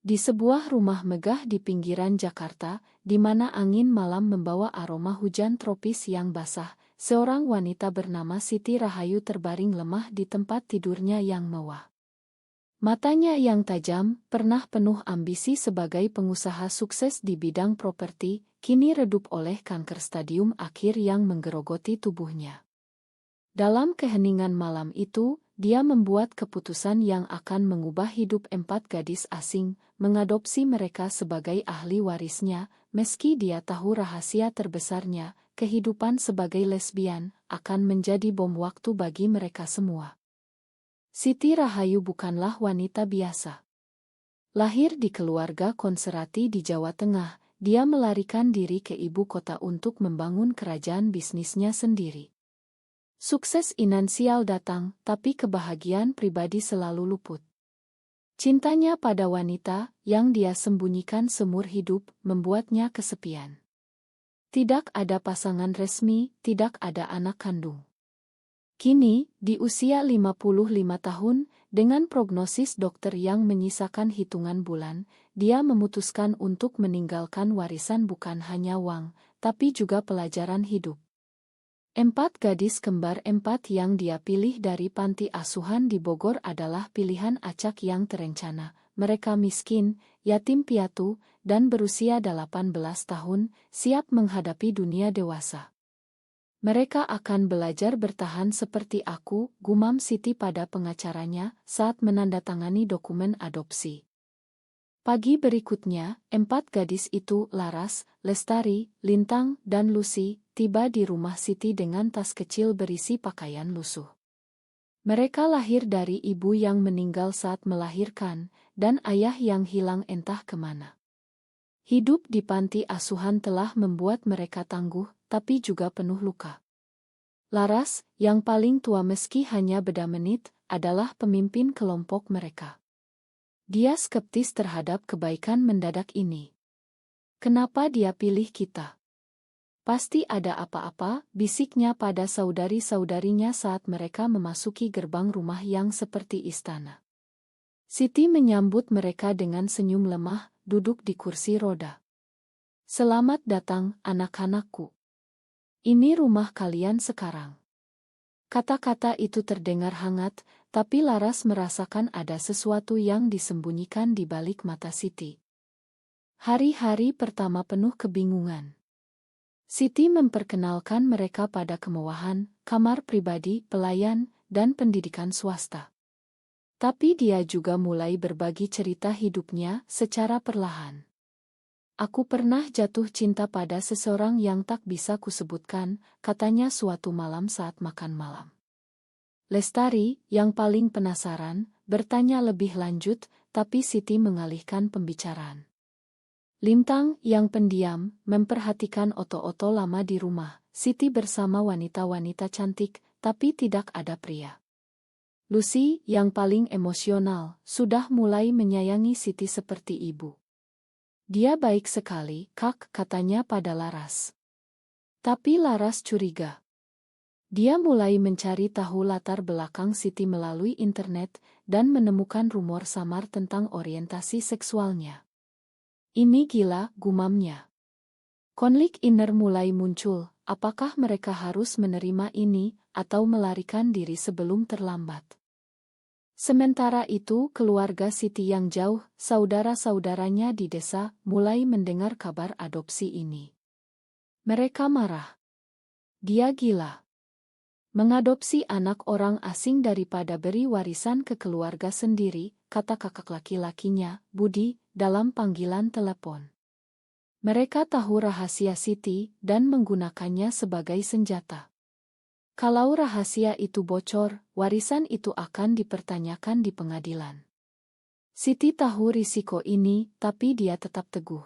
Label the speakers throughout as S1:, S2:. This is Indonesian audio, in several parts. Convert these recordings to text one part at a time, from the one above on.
S1: Di sebuah rumah megah di pinggiran Jakarta, di mana angin malam membawa aroma hujan tropis yang basah, seorang wanita bernama Siti Rahayu terbaring lemah di tempat tidurnya yang mewah. Matanya yang tajam, pernah penuh ambisi sebagai pengusaha sukses di bidang properti, kini redup oleh kanker stadium akhir yang menggerogoti tubuhnya. Dalam keheningan malam itu, dia membuat keputusan yang akan mengubah hidup 4 gadis asing, mengadopsi mereka sebagai ahli warisnya, meski dia tahu rahasia terbesarnya, kehidupan sebagai lesbian, akan menjadi bom waktu bagi mereka semua. Siti Rahayu bukanlah wanita biasa. Lahir di keluarga konserati di Jawa Tengah, dia melarikan diri ke ibu kota untuk membangun kerajaan bisnisnya sendiri. Sukses finansial datang, tapi kebahagiaan pribadi selalu luput. Cintanya pada wanita, yang dia sembunyikan seumur hidup, membuatnya kesepian. Tidak ada pasangan resmi, tidak ada anak kandung. Kini, di usia 55 tahun, dengan prognosis dokter yang menyisakan hitungan bulan, dia memutuskan untuk meninggalkan warisan bukan hanya uang, tapi juga pelajaran hidup. 4 gadis kembar 4 yang dia pilih dari panti asuhan di Bogor adalah pilihan acak yang terencana. Mereka miskin, yatim piatu, dan berusia 18 tahun, siap menghadapi dunia dewasa. Mereka akan belajar bertahan seperti aku, gumam Siti pada pengacaranya saat menandatangani dokumen adopsi. Pagi berikutnya, 4 gadis itu, Laras, Lestari, Lintang, dan Lucy, tiba di rumah Siti dengan tas kecil berisi pakaian lusuh. Mereka lahir dari ibu yang meninggal saat melahirkan, dan ayah yang hilang entah kemana. Hidup di panti asuhan telah membuat mereka tangguh, tapi juga penuh luka. Laras, yang paling tua meski hanya beda menit, adalah pemimpin kelompok mereka. Dia skeptis terhadap kebaikan mendadak ini. Kenapa dia pilih kita? Pasti ada apa-apa, bisiknya pada saudari-saudarinya saat mereka memasuki gerbang rumah yang seperti istana. Siti menyambut mereka dengan senyum lemah, duduk di kursi roda. Selamat datang, anak-anakku. Ini rumah kalian sekarang. Kata-kata itu terdengar hangat, tapi Laras merasakan ada sesuatu yang disembunyikan di balik mata Siti. Hari-hari pertama penuh kebingungan. Siti memperkenalkan mereka pada kemewahan, kamar pribadi, pelayan, dan pendidikan swasta. Tapi dia juga mulai berbagi cerita hidupnya secara perlahan. Aku pernah jatuh cinta pada seseorang yang tak bisa kusebutkan, katanya suatu malam saat makan malam. Lestari, yang paling penasaran, bertanya lebih lanjut, tapi Siti mengalihkan pembicaraan. Lintang, yang pendiam, memperhatikan oto-oto lama di rumah. Siti bersama wanita-wanita cantik, tapi tidak ada pria. Lucy, yang paling emosional, sudah mulai menyayangi Siti seperti ibu. Dia baik sekali, Kak, katanya pada Laras. Tapi Laras curiga. Dia mulai mencari tahu latar belakang Siti melalui internet dan menemukan rumor samar tentang orientasi seksualnya. Ini gila, gumamnya. Konflik inner mulai muncul, apakah mereka harus menerima ini atau melarikan diri sebelum terlambat? Sementara itu, keluarga Siti yang jauh, saudara-saudaranya di desa, mulai mendengar kabar adopsi ini. Mereka marah. Dia gila. Mengadopsi anak orang asing daripada beri warisan ke keluarga sendiri, kata kakak laki-lakinya, Budi, dalam panggilan telepon. Mereka tahu rahasia Siti dan menggunakannya sebagai senjata. Kalau rahasia itu bocor, warisan itu akan dipertanyakan di pengadilan. Siti tahu risiko ini, tapi dia tetap teguh.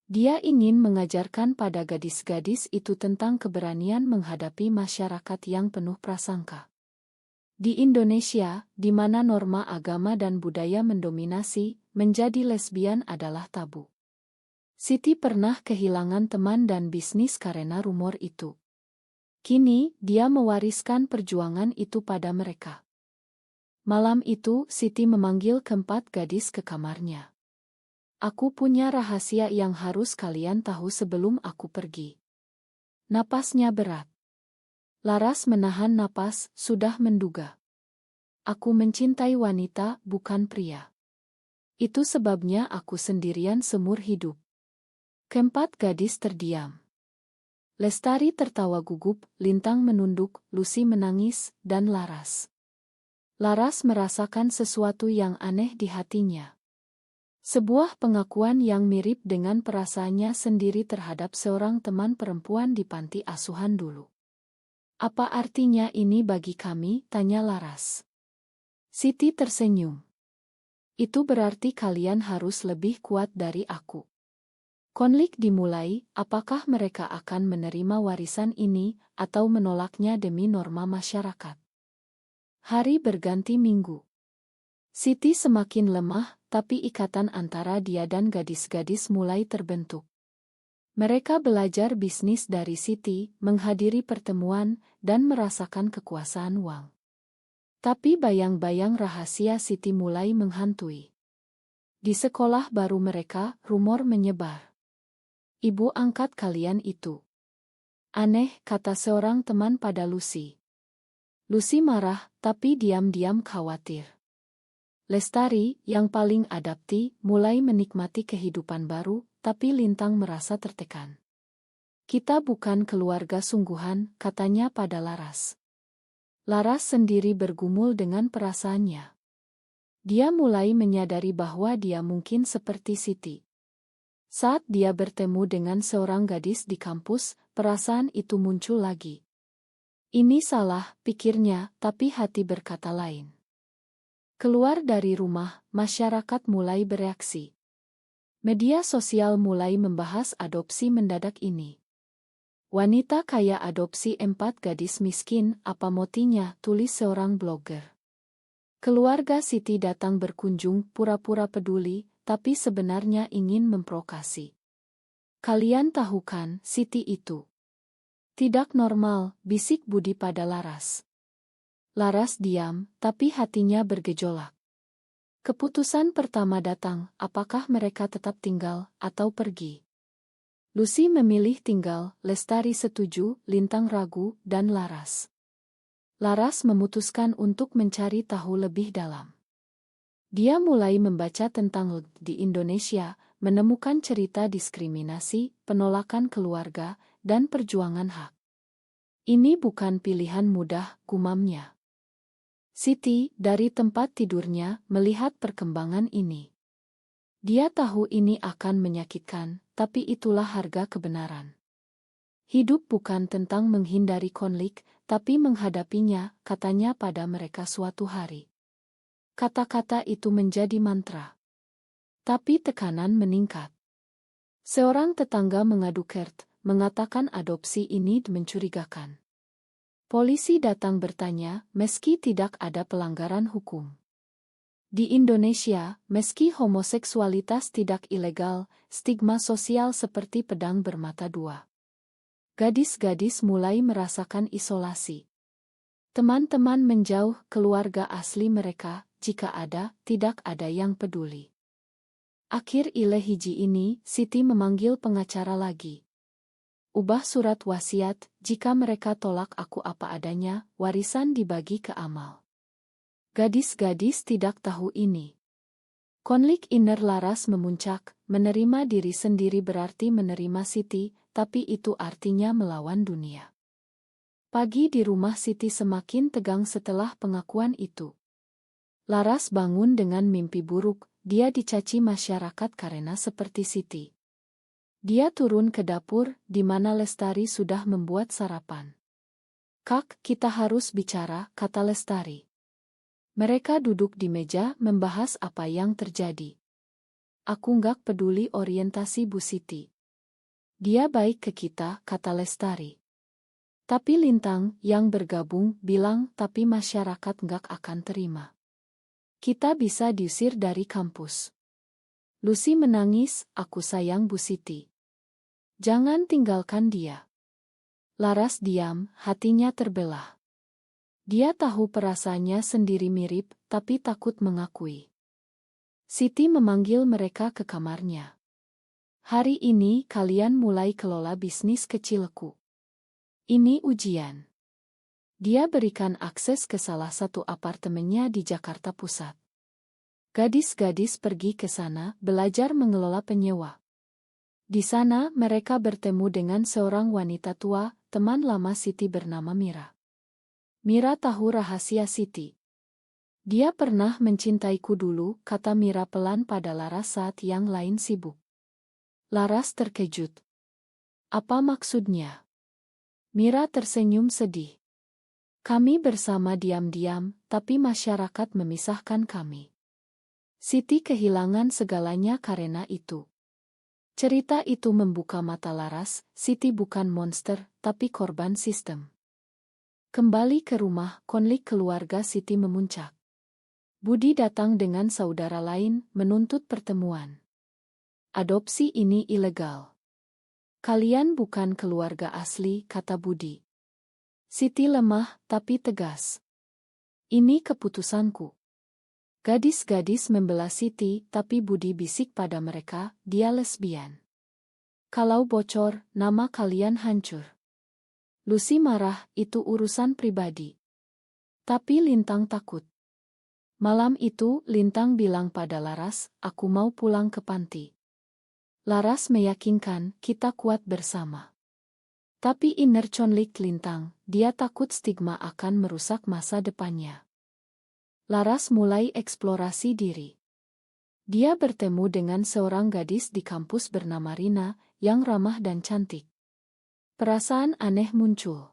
S1: Dia ingin mengajarkan pada gadis-gadis itu tentang keberanian menghadapi masyarakat yang penuh prasangka. Di Indonesia, di mana norma agama dan budaya mendominasi, menjadi lesbian adalah tabu. Siti pernah kehilangan teman dan bisnis karena rumor itu. Kini, dia mewariskan perjuangan itu pada mereka. Malam itu, Siti memanggil 4 gadis ke kamarnya. Aku punya rahasia yang harus kalian tahu sebelum aku pergi. Napasnya berat. Laras menahan napas, sudah menduga. Aku mencintai wanita, bukan pria. Itu sebabnya aku sendirian seumur hidup. Keempat gadis terdiam. Lestari tertawa gugup, Lintang menunduk, Lucy menangis, dan Laras. Laras merasakan sesuatu yang aneh di hatinya. Sebuah pengakuan yang mirip dengan perasaannya sendiri terhadap seorang teman perempuan di panti asuhan dulu. Apa artinya ini bagi kami? Tanya Laras. Siti tersenyum. Itu berarti kalian harus lebih kuat dari aku. Konflik dimulai, apakah mereka akan menerima warisan ini, atau menolaknya demi norma masyarakat. Hari berganti minggu. Siti semakin lemah, tapi ikatan antara dia dan gadis-gadis mulai terbentuk. Mereka belajar bisnis dari Siti, menghadiri pertemuan, dan merasakan kekuasaan uang. Tapi bayang-bayang rahasia Siti mulai menghantui. Di sekolah baru mereka, rumor menyebar. Ibu angkat kalian itu. Aneh, kata seorang teman pada Lucy. Lucy marah, tapi diam-diam khawatir. Lestari, yang paling adaptif, mulai menikmati kehidupan baru, tapi Lintang merasa tertekan. Kita bukan keluarga sungguhan, katanya pada Laras. Laras sendiri bergumul dengan perasaannya. Dia mulai menyadari bahwa dia mungkin seperti Siti. Saat dia bertemu dengan seorang gadis di kampus, perasaan itu muncul lagi. Ini salah, pikirnya, tapi hati berkata lain. Keluar dari rumah, masyarakat mulai bereaksi. Media sosial mulai membahas adopsi mendadak ini. Wanita kaya adopsi 4 gadis miskin, apa motinya, tulis seorang blogger. Keluarga Siti datang berkunjung, pura-pura peduli, tapi sebenarnya ingin memprovokasi. Kalian tahu kan, Siti itu tidak normal, bisik Budi pada Laras. Laras diam, tapi hatinya bergejolak. Keputusan pertama datang, apakah mereka tetap tinggal, atau pergi. Lucy memilih tinggal, Lestari setuju, Lintang ragu, dan Laras. Laras memutuskan untuk mencari tahu lebih dalam. Dia mulai membaca tentang di Indonesia, menemukan cerita diskriminasi, penolakan keluarga, dan perjuangan hak. Ini bukan pilihan mudah, gumamnya. Siti, dari tempat tidurnya, melihat perkembangan ini. Dia tahu ini akan menyakitkan, tapi itulah harga kebenaran. Hidup bukan tentang menghindari konflik, tapi menghadapinya, katanya pada mereka suatu hari. Kata-kata itu menjadi mantra. Tapi tekanan meningkat. Seorang tetangga mengadu Kurt, mengatakan adopsi ini mencurigakan. Polisi datang bertanya, meski tidak ada pelanggaran hukum. Di Indonesia, meski homoseksualitas tidak ilegal, stigma sosial seperti pedang bermata dua. Gadis-gadis mulai merasakan isolasi. Teman-teman menjauh, keluarga asli mereka, jika ada, tidak ada yang peduli. Akhir hiji ini, Siti memanggil pengacara lagi. Ubah surat wasiat, jika mereka tolak aku apa adanya, warisan dibagi ke amal. Gadis-gadis tidak tahu ini. Konflik inner Laras memuncak, menerima diri sendiri berarti menerima Siti, tapi itu artinya melawan dunia. Pagi di rumah Siti semakin tegang setelah pengakuan itu. Laras bangun dengan mimpi buruk, dia dicaci masyarakat karena seperti Siti. Dia turun ke dapur, di mana Lestari sudah membuat sarapan. Kak, kita harus bicara, kata Lestari. Mereka duduk di meja, membahas apa yang terjadi. Aku nggak peduli orientasi Bu Siti. Dia baik ke kita, kata Lestari. Tapi Lintang, yang bergabung, bilang tapi masyarakat nggak akan terima. Kita bisa diusir dari kampus. Lucy menangis, aku sayang Bu Siti. Jangan tinggalkan dia. Laras diam, hatinya terbelah. Dia tahu perasaannya sendiri mirip, tapi takut mengakui. Siti memanggil mereka ke kamarnya. Hari ini kalian mulai kelola bisnis kecilku. Ini ujian. Dia berikan akses ke salah satu apartemennya di Jakarta Pusat. Gadis-gadis pergi ke sana belajar mengelola penyewa. Di sana mereka bertemu dengan seorang wanita tua, teman lama Siti bernama Mira. Mira tahu rahasia Siti. Dia pernah mencintaiku dulu, kata Mira pelan pada Laras saat yang lain sibuk. Laras terkejut. Apa maksudnya? Mira tersenyum sedih. Kami bersama diam-diam, tapi masyarakat memisahkan kami. Siti kehilangan segalanya karena itu. Cerita itu membuka mata Laras, Siti bukan monster, tapi korban sistem. Kembali ke rumah, konflik keluarga Siti memuncak. Budi datang dengan saudara lain, menuntut pertemuan. Adopsi ini ilegal. Kalian bukan keluarga asli, kata Budi. Siti lemah, tapi tegas. Ini keputusanku. Gadis-gadis membela Siti, tapi Budi bisik pada mereka, dia lesbian. Kalau bocor, nama kalian hancur. Lucy marah, itu urusan pribadi. Tapi Lintang takut. Malam itu, Lintang bilang pada Laras, aku mau pulang ke panti. Laras meyakinkan, kita kuat bersama. Tapi inner conflict Lintang, dia takut stigma akan merusak masa depannya. Laras mulai eksplorasi diri. Dia bertemu dengan seorang gadis di kampus bernama Rina, yang ramah dan cantik. Perasaan aneh muncul.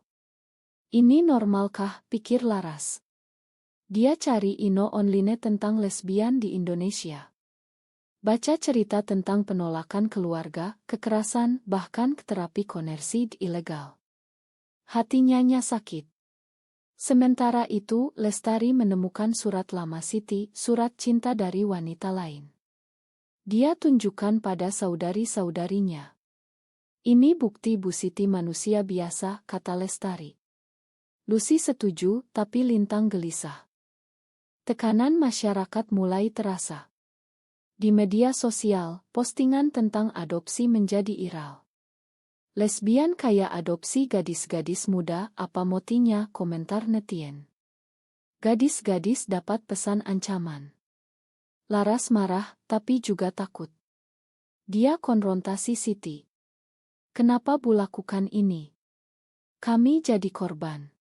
S1: Ini normalkah, pikir Laras. Dia cari info online tentang lesbian di Indonesia. Baca cerita tentang penolakan keluarga, kekerasan, bahkan terapi konversi ilegal. Hatinya sakit. Sementara itu, Lestari menemukan surat lama Siti, surat cinta dari wanita lain. Dia tunjukkan pada saudari-saudarinya. Ini bukti Bu Siti manusia biasa, kata Lestari. Lucy setuju, tapi Lintang gelisah. Tekanan masyarakat mulai terasa. Di media sosial, postingan tentang adopsi menjadi viral. Lesbian kaya adopsi gadis-gadis muda, apa motinya, komentar netizen. Gadis-gadis dapat pesan ancaman. Laras marah, tapi juga takut. Dia konfrontasi Siti. Kenapa Bu lakukan ini? Kami jadi korban.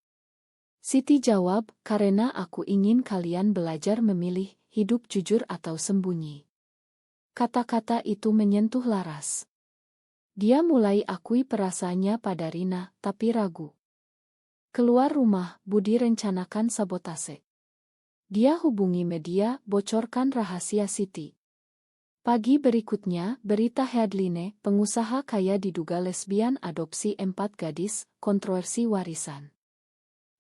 S1: Siti jawab, karena aku ingin kalian belajar memilih, hidup jujur atau sembunyi. Kata-kata itu menyentuh Laras. Dia mulai akui perasaannya pada Rina, tapi ragu. Keluar rumah, Budi rencanakan sabotase. Dia hubungi media, bocorkan rahasia Siti. Pagi berikutnya, berita headline, pengusaha kaya diduga lesbian adopsi 4 gadis, kontroversi warisan.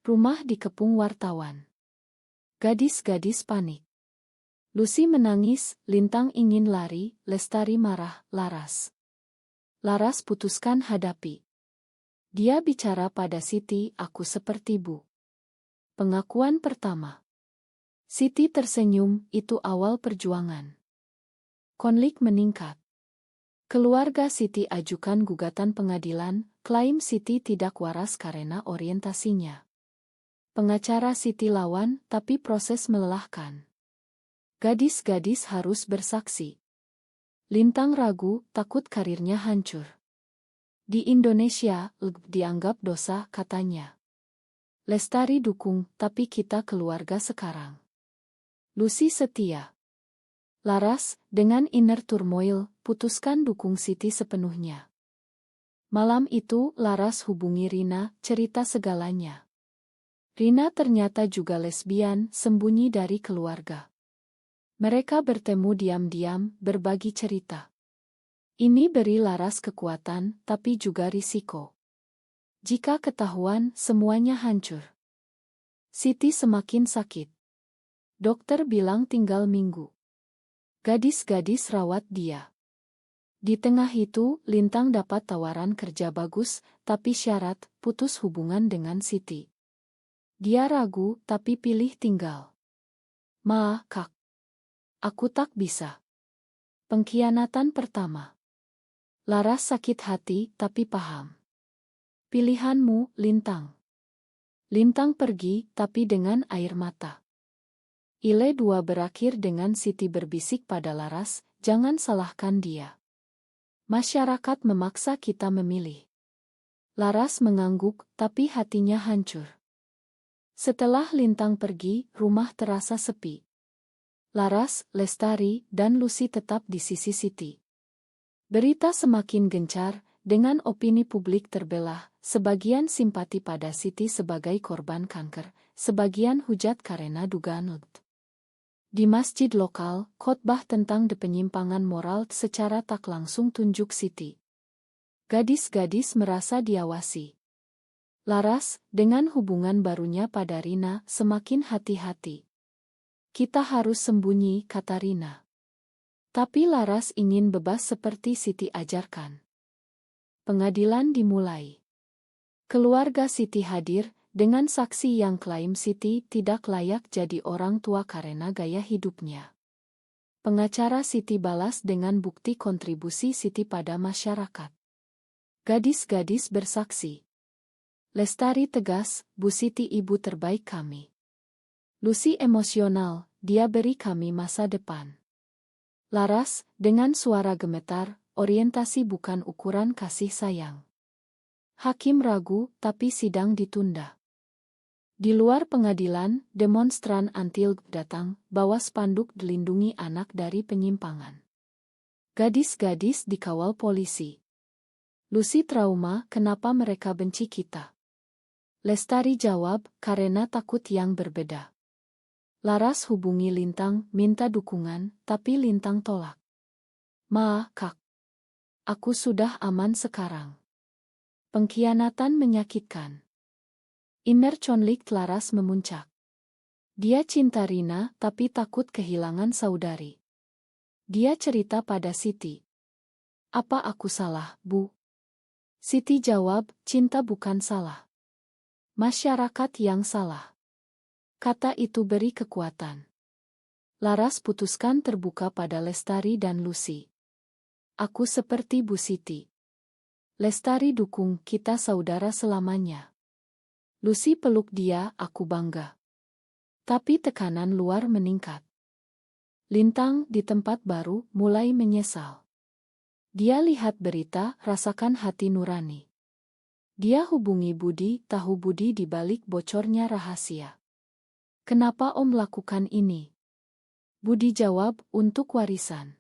S1: Rumah dikepung wartawan. Gadis-gadis panik. Lucy menangis, Lintang ingin lari, Lestari marah, Laras. Laras putuskan hadapi. Dia bicara pada Siti, aku seperti Bu. Pengakuan pertama. Siti tersenyum, itu awal perjuangan. Konflik meningkat. Keluarga Siti ajukan gugatan pengadilan, klaim Siti tidak waras karena orientasinya. Pengacara Siti lawan, tapi proses melelahkan. Gadis-gadis harus bersaksi. Lintang ragu, takut karirnya hancur. Di Indonesia, dianggap dosa, katanya. Lestari dukung, tapi kita keluarga sekarang. Lucy setia. Laras, dengan inner turmoil, putuskan dukung Siti sepenuhnya. Malam itu, Laras hubungi Rina, cerita segalanya. Rina ternyata juga lesbian, sembunyi dari keluarga. Mereka bertemu diam-diam, berbagi cerita. Ini beri Laras kekuatan, tapi juga risiko. Jika ketahuan, semuanya hancur. Siti semakin sakit. Dokter bilang tinggal minggu. Gadis-gadis rawat dia. Di tengah itu, Lintang dapat tawaran kerja bagus, tapi syarat, putus hubungan dengan Siti. Dia ragu, tapi pilih tinggal. Kak. Aku tak bisa. Pengkhianatan pertama. Laras sakit hati tapi paham. Pilihanmu, Lintang. Lintang pergi tapi dengan air mata. Ile 2 berakhir dengan Siti berbisik pada Laras, jangan salahkan dia. Masyarakat memaksa kita memilih. Laras mengangguk, tapi hatinya hancur. Setelah Lintang pergi, rumah terasa sepi. Laras, Lestari, dan Lucy tetap di sisi Siti. Berita semakin gencar, dengan opini publik terbelah, sebagian simpati pada Siti sebagai korban kanker, sebagian hujat karena dugaan lut. Di masjid lokal, khotbah tentang penyimpangan moral secara tak langsung tunjuk Siti. Gadis-gadis merasa diawasi. Laras, dengan hubungan barunya pada Rina, semakin hati-hati. Kita harus sembunyi, kata Rina. Tapi Laras ingin bebas seperti Siti ajarkan. Pengadilan dimulai. Keluarga Siti hadir, dengan saksi yang klaim Siti tidak layak jadi orang tua karena gaya hidupnya. Pengacara Siti balas dengan bukti kontribusi Siti pada masyarakat. Gadis-gadis bersaksi. Lestari tegas, Bu Siti ibu terbaik kami. Lucy emosional, dia beri kami masa depan. Laras, dengan suara gemetar, orientasi bukan ukuran kasih sayang. Hakim ragu, tapi sidang ditunda. Di luar pengadilan, demonstran anti-LGBTI datang, bawa spanduk dilindungi anak dari penyimpangan. Gadis-gadis dikawal polisi. Lucy trauma, kenapa mereka benci kita? Lestari jawab, karena takut yang berbeda. Laras hubungi Lintang, minta dukungan, tapi Lintang tolak. Ma, Kak. Aku sudah aman sekarang. Pengkhianatan menyakitkan. Inner conflict Laras memuncak. Dia cinta Rina, tapi takut kehilangan saudari. Dia cerita pada Siti. Apa aku salah, Bu? Siti jawab, cinta bukan salah. Masyarakat yang salah. Kata itu beri kekuatan. Laras putuskan terbuka pada Lestari dan Lucy. Aku seperti Bu Siti. Lestari dukung, kita saudara selamanya. Lucy peluk dia, aku bangga. Tapi tekanan luar meningkat. Lintang di tempat baru mulai menyesal. Dia lihat berita, rasakan hati nurani. Dia hubungi Budi, tahu Budi di balik bocornya rahasia. Kenapa Om lakukan ini? Budi jawab, untuk warisan.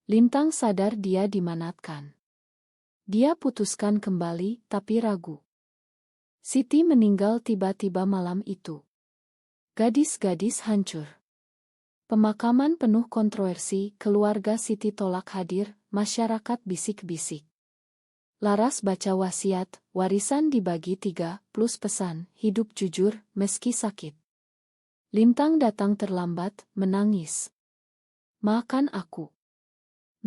S1: Lintang sadar dia dimanatkan. Dia putuskan kembali, tapi ragu. Siti meninggal tiba-tiba malam itu. Gadis-gadis hancur. Pemakaman penuh kontroversi, keluarga Siti tolak hadir, masyarakat bisik-bisik. Laras baca wasiat, warisan dibagi 3, plus pesan, hidup jujur, meski sakit. Lintang datang terlambat, menangis. Makan aku.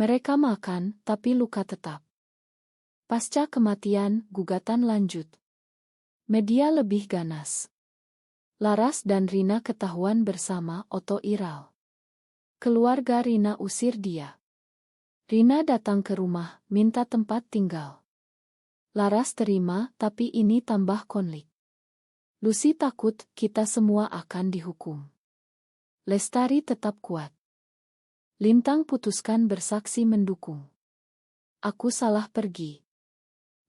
S1: Mereka makan, tapi luka tetap. Pasca kematian, gugatan lanjut. Media lebih ganas. Laras dan Rina ketahuan bersama Oto Iral. Keluarga Rina usir dia. Rina datang ke rumah, minta tempat tinggal. Laras terima, tapi ini tambah konflik. Lucy takut, kita semua akan dihukum. Lestari tetap kuat. Lintang putuskan bersaksi mendukung. Aku salah pergi.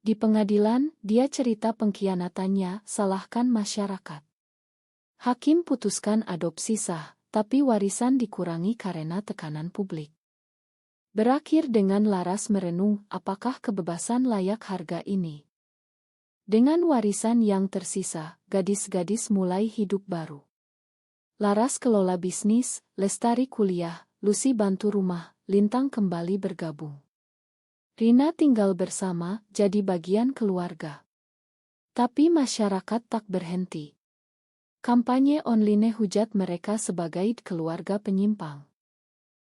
S1: Di pengadilan, dia cerita pengkhianatannya, salahkan masyarakat. Hakim putuskan adopsi sah, tapi warisan dikurangi karena tekanan publik. Berakhir dengan Laras merenung, apakah kebebasan layak harga ini? Dengan warisan yang tersisa, gadis-gadis mulai hidup baru. Laras kelola bisnis, Lestari kuliah, Lucy bantu rumah, Lintang kembali bergabung. Rina tinggal bersama, jadi bagian keluarga. Tapi masyarakat tak berhenti. Kampanye online hujat mereka sebagai keluarga penyimpang.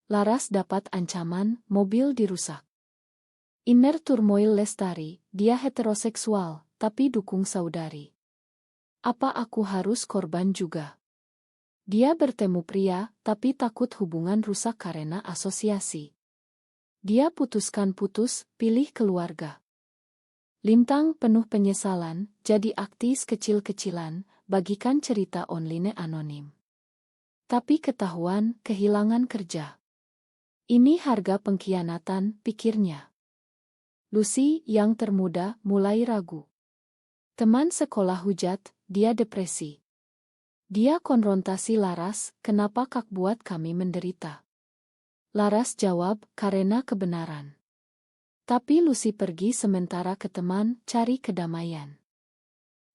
S1: Laras dapat ancaman, mobil dirusak. Inner turmoil Lestari, dia heteroseksual, tapi dukung saudari. Apa aku harus korban juga? Dia bertemu pria, tapi takut hubungan rusak karena asosiasi. Dia putuskan pilih keluarga. Lintang penuh penyesalan, jadi aktis kecil-kecilan, bagikan cerita online anonim. Tapi ketahuan, kehilangan kerja. Ini harga pengkhianatan, pikirnya. Lucy, yang termuda, mulai ragu. Teman sekolah hujat, dia depresi. Dia konfrontasi Laras, kenapa kak buat kami menderita? Laras jawab, karena kebenaran. Tapi Lucy pergi sementara ke teman, cari kedamaian.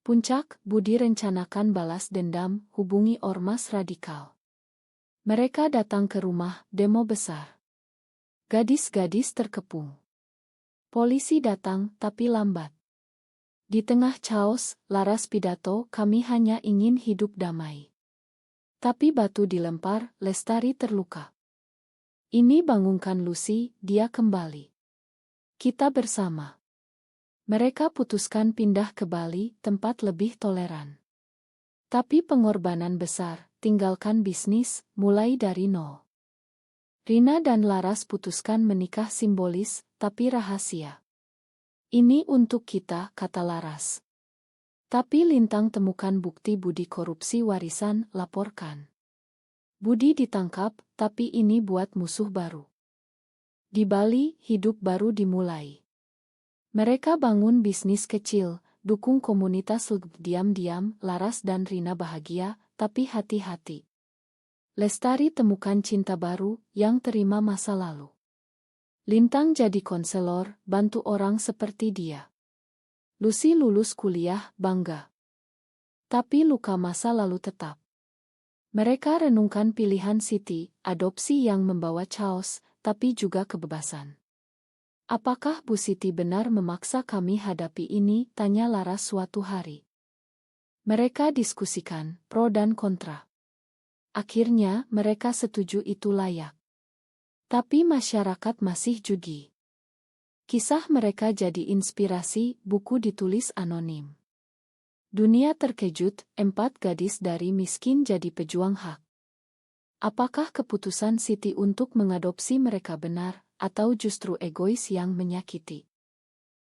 S1: Puncak, Budi rencanakan balas dendam, hubungi ormas radikal. Mereka datang ke rumah, demo besar. Gadis-gadis terkepung. Polisi datang, tapi lambat. Di tengah chaos, Laras pidato, kami hanya ingin hidup damai. Tapi batu dilempar, Lestari terluka. Ini bangunkan Lucy, dia kembali. Kita bersama. Mereka putuskan pindah ke Bali, tempat lebih toleran. Tapi pengorbanan besar, tinggalkan bisnis, mulai dari nol. Rina dan Laras putuskan menikah simbolis, tapi rahasia. Ini untuk kita, kata Laras. Tapi Lintang temukan bukti Budi korupsi warisan, laporkan. Budi ditangkap, tapi ini buat musuh baru. Di Bali, hidup baru dimulai. Mereka bangun bisnis kecil, dukung komunitas diam-diam, Laras dan Rina bahagia, tapi hati-hati. Lestari temukan cinta baru, yang terima masa lalu. Lintang jadi konselor, bantu orang seperti dia. Lucy lulus kuliah, bangga. Tapi luka masa lalu tetap. Mereka renungkan pilihan Siti, adopsi yang membawa chaos, tapi juga kebebasan. Apakah Bu Siti benar memaksa kami hadapi ini? Tanya Laras suatu hari. Mereka diskusikan, pro dan kontra. Akhirnya, mereka setuju itu layak. Tapi masyarakat masih judi. Kisah mereka jadi inspirasi, buku ditulis anonim. Dunia terkejut, 4 gadis dari miskin jadi pejuang hak. Apakah keputusan Siti untuk mengadopsi mereka benar, atau justru egois yang menyakiti?